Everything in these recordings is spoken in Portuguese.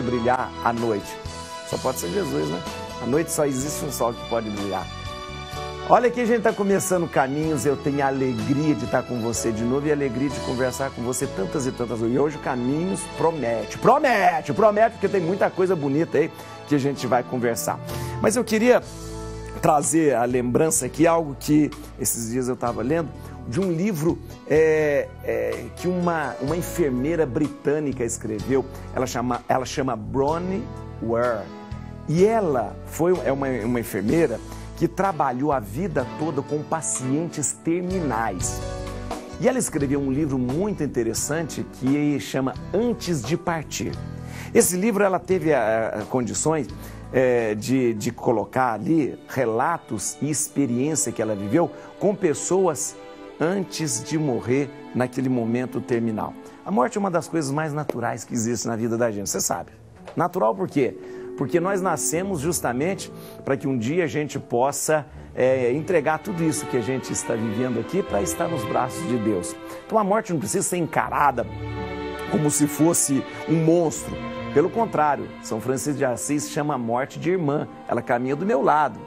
brilhar à noite? Só pode ser Jesus, né? À noite só existe um sol que pode brilhar. Olha aqui, a gente está começando Caminhos, eu tenho a alegria de estar com você de novo e a alegria de conversar com você tantas e tantas vezes. E hoje o Caminhos promete, porque tem muita coisa bonita aí que a gente vai conversar. Mas eu queria trazer a lembrança aqui, algo que esses dias eu estava lendo, de um livro que uma enfermeira britânica escreveu. Ela chama Bronnie Ware. E ela é uma enfermeira que trabalhou a vida toda com pacientes terminais. E ela escreveu um livro muito interessante que chama Antes de Partir. Esse livro ela teve condições de colocar ali relatos e experiência que ela viveu com pessoas antes de morrer naquele momento terminal. A morte é uma das coisas mais naturais que existe na vida da gente, você sabe. Natural por quê? Porque nós nascemos justamente para que um dia a gente possa entregar tudo isso que a gente está vivendo aqui para estar nos braços de Deus. Então a morte não precisa ser encarada como se fosse um monstro. Pelo contrário, São Francisco de Assis chama a morte de irmã. Ela caminha do meu lado,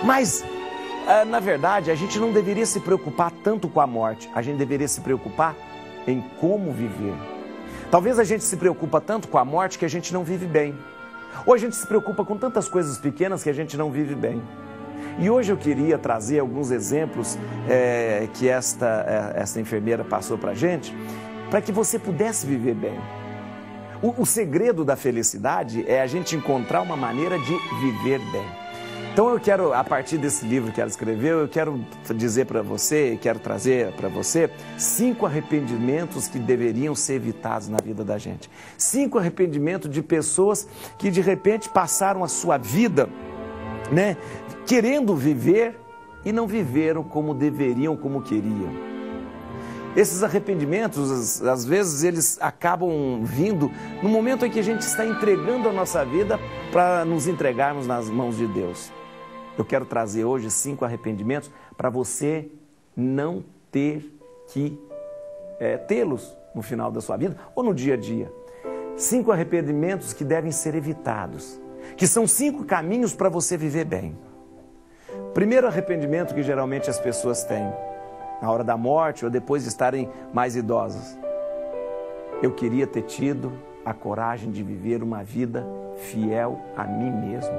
Mas, na verdade, a gente não deveria se preocupar tanto com a morte. A gente deveria se preocupar em como viver. Talvez a gente se preocupa tanto com a morte que a gente não vive bem. Ou a gente se preocupa com tantas coisas pequenas que a gente não vive bem. E hoje eu queria trazer alguns exemplos que esta enfermeira passou para a gente, para que você pudesse viver bem. O segredo da felicidade é a gente encontrar uma maneira de viver bem. Então eu quero, a partir desse livro que ela escreveu, eu quero dizer para você, quero trazer para você 5 arrependimentos que deveriam ser evitados na vida da gente. 5 arrependimentos de pessoas que de repente passaram a sua vida, querendo viver e não viveram como deveriam, como queriam. Esses arrependimentos, às vezes, eles acabam vindo no momento em que a gente está entregando a nossa vida para nos entregarmos nas mãos de Deus. Eu quero trazer hoje 5 arrependimentos para você não ter que tê-los no final da sua vida ou no dia a dia. 5 arrependimentos que devem ser evitados, que são 5 caminhos para você viver bem. Primeiro arrependimento que geralmente as pessoas têm, na hora da morte ou depois de estarem mais idosas. Eu queria ter tido a coragem de viver uma vida fiel a mim mesmo,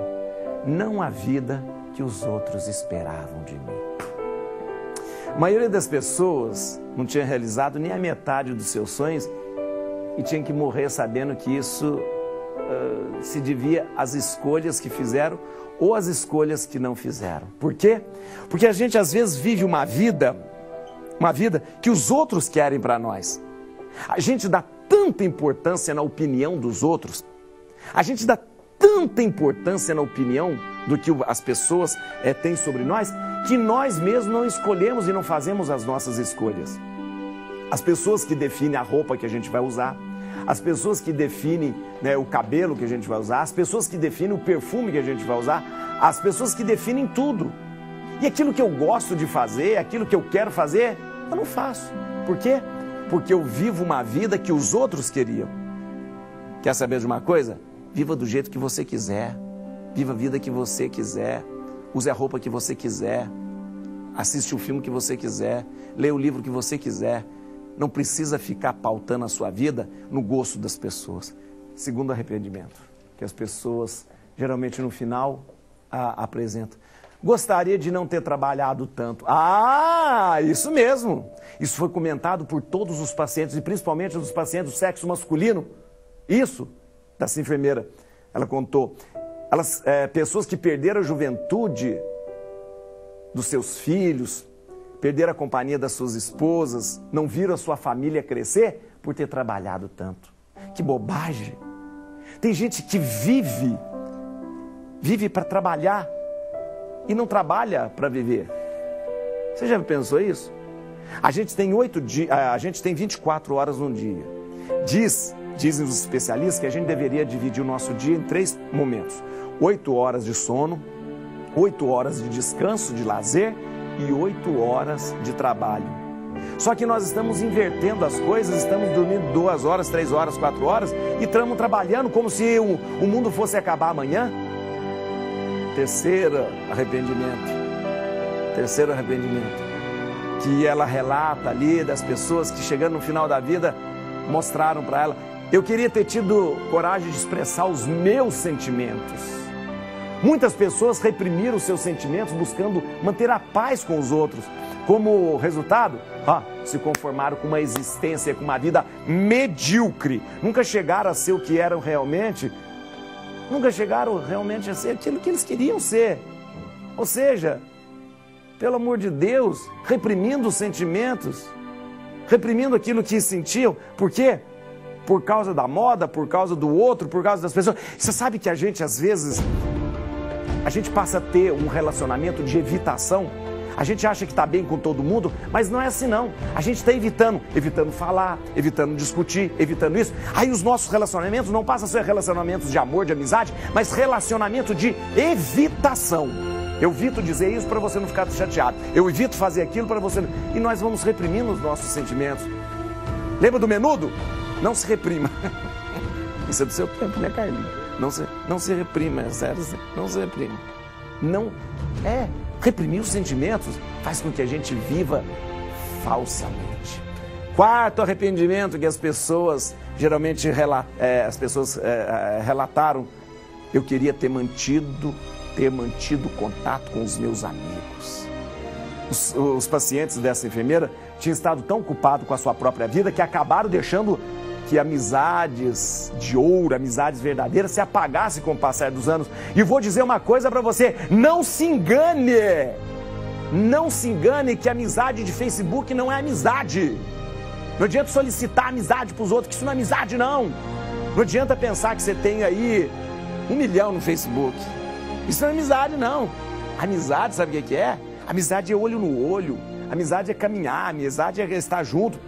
não a vida que os outros esperavam de mim. A maioria das pessoas não tinha realizado nem a metade dos seus sonhos e tinha que morrer sabendo que isso se devia às escolhas que fizeram ou às escolhas que não fizeram. Por quê? Porque a gente às vezes vive uma vida que os outros querem para nós. A gente dá tanta importância na opinião dos outros, a gente dá tanta importância na opinião do que as pessoas têm sobre nós, que nós mesmos não escolhemos e não fazemos as nossas escolhas. As pessoas que definem a roupa que a gente vai usar, as pessoas que definem o cabelo que a gente vai usar, as pessoas que definem o perfume que a gente vai usar, as pessoas que definem tudo. E aquilo que eu gosto de fazer, aquilo que eu quero fazer, eu não faço. Por quê? Porque eu vivo uma vida que os outros queriam. Quer saber de uma coisa? Viva do jeito que você quiser. Viva a vida que você quiser. Use a roupa que você quiser. Assiste o filme que você quiser. Leia o livro que você quiser. Não precisa ficar pautando a sua vida no gosto das pessoas. Segundo arrependimento, que as pessoas geralmente no final apresentam. Gostaria de não ter trabalhado tanto. Isso mesmo. Isso foi comentado por todos os pacientes, e principalmente os pacientes do sexo masculino. Isso, dessa enfermeira, ela contou. Pessoas que perderam a juventude dos seus filhos, perderam a companhia das suas esposas, não viram a sua família crescer por ter trabalhado tanto. Que bobagem. Tem gente que vive para trabalhar e não trabalha para viver. Você já pensou isso? A gente tem 24 horas num dia. Dizem os especialistas que a gente deveria dividir o nosso dia em 3 momentos. 8 horas de sono, 8 horas de descanso, de lazer e 8 horas de trabalho. Só que nós estamos invertendo as coisas, estamos dormindo 2 horas, 3 horas, 4 horas e estamos trabalhando como se o mundo fosse acabar amanhã. Terceiro arrependimento, que ela relata ali das pessoas que chegando no final da vida mostraram para ela: eu queria ter tido coragem de expressar os meus sentimentos. Muitas pessoas reprimiram os seus sentimentos buscando manter a paz com os outros. Como resultado, se conformaram com uma existência, com uma vida medíocre. Nunca chegaram a ser o que eram realmente. Nunca chegaram realmente a ser aquilo que eles queriam ser. Ou seja, pelo amor de Deus, reprimindo os sentimentos, reprimindo aquilo que sentiam. Por quê? Por causa da moda, por causa do outro, por causa das pessoas. Você sabe que a gente, às vezes, a gente passa a ter um relacionamento de evitação. A gente acha que está bem com todo mundo, mas não é assim não. A gente está evitando falar, evitando discutir, evitando isso. Aí os nossos relacionamentos não passam a ser relacionamentos de amor, de amizade, mas relacionamento de evitação. Eu evito dizer isso para você não ficar chateado. Eu evito fazer aquilo para você não... E nós vamos reprimindo os nossos sentimentos. Lembra do Menudo? Não se reprima. Isso é do seu tempo, né, Carlinhos? Não se reprima, é sério, não se reprima. Não é... Reprimir os sentimentos faz com que a gente viva falsamente. Quarto arrependimento que as pessoas geralmente relataram: eu queria ter mantido contato com os meus amigos. Os pacientes dessa enfermeira tinham estado tão ocupados com a sua própria vida que acabaram deixando que amizades de ouro, amizades verdadeiras se apagassem com o passar dos anos. E vou dizer uma coisa para você: não se engane! Não se engane que amizade de Facebook não é amizade. Não adianta solicitar amizade para os outros, que isso não é amizade não. Não adianta pensar que você tem aí 1 milhão no Facebook. Isso não é amizade não. Amizade, sabe o que é? Amizade é olho no olho. Amizade é caminhar, amizade é estar junto.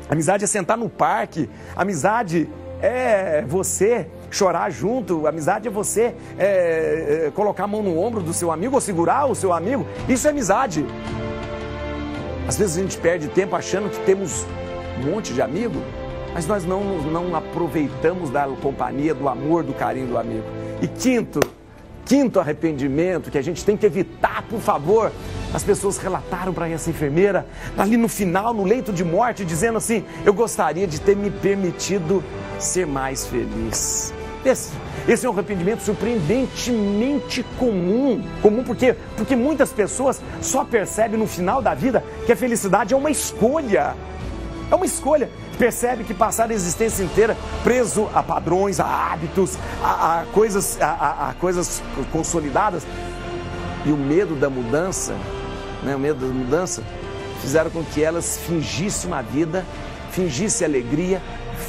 Amizade é sentar no parque, amizade é você chorar junto, amizade é você colocar a mão no ombro do seu amigo ou segurar o seu amigo. Isso é amizade. Às vezes a gente perde tempo achando que temos um monte de amigo, mas nós não aproveitamos da companhia, do amor, do carinho do amigo. E quinto arrependimento que a gente tem que evitar, por favor. As pessoas relataram para essa enfermeira, ali no final, no leito de morte, dizendo assim: eu gostaria de ter me permitido ser mais feliz. Esse é um arrependimento surpreendentemente comum. Porque muitas pessoas só percebem no final da vida que a felicidade é uma escolha. É uma escolha. Percebe que passar a existência inteira preso a padrões, a hábitos, a coisas consolidadas. E o medo da mudança, fizeram com que elas fingissem uma vida, fingissem alegria,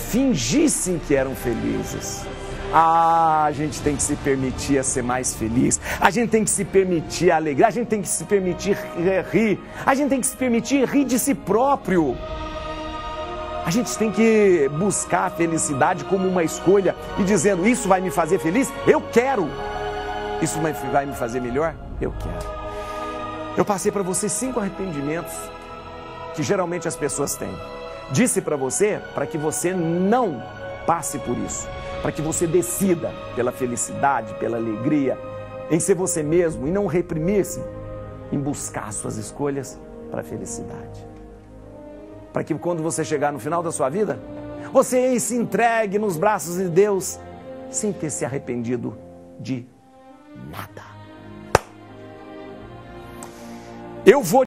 fingissem que eram felizes. A gente tem que se permitir a ser mais feliz, a gente tem que se permitir a alegrar, a gente tem que se permitir rir, a gente tem que se permitir rir de si próprio. A gente tem que buscar a felicidade como uma escolha e dizendo: isso vai me fazer feliz? Eu quero. Isso vai me fazer melhor? Eu quero. Eu passei para você 5 arrependimentos que geralmente as pessoas têm. Disse para você para que você não passe por isso, para que você decida pela felicidade, pela alegria, em ser você mesmo e não reprimir-se, em buscar suas escolhas para a felicidade. Para que quando você chegar no final da sua vida, você se entregue nos braços de Deus sem ter se arrependido de nada. Eu vou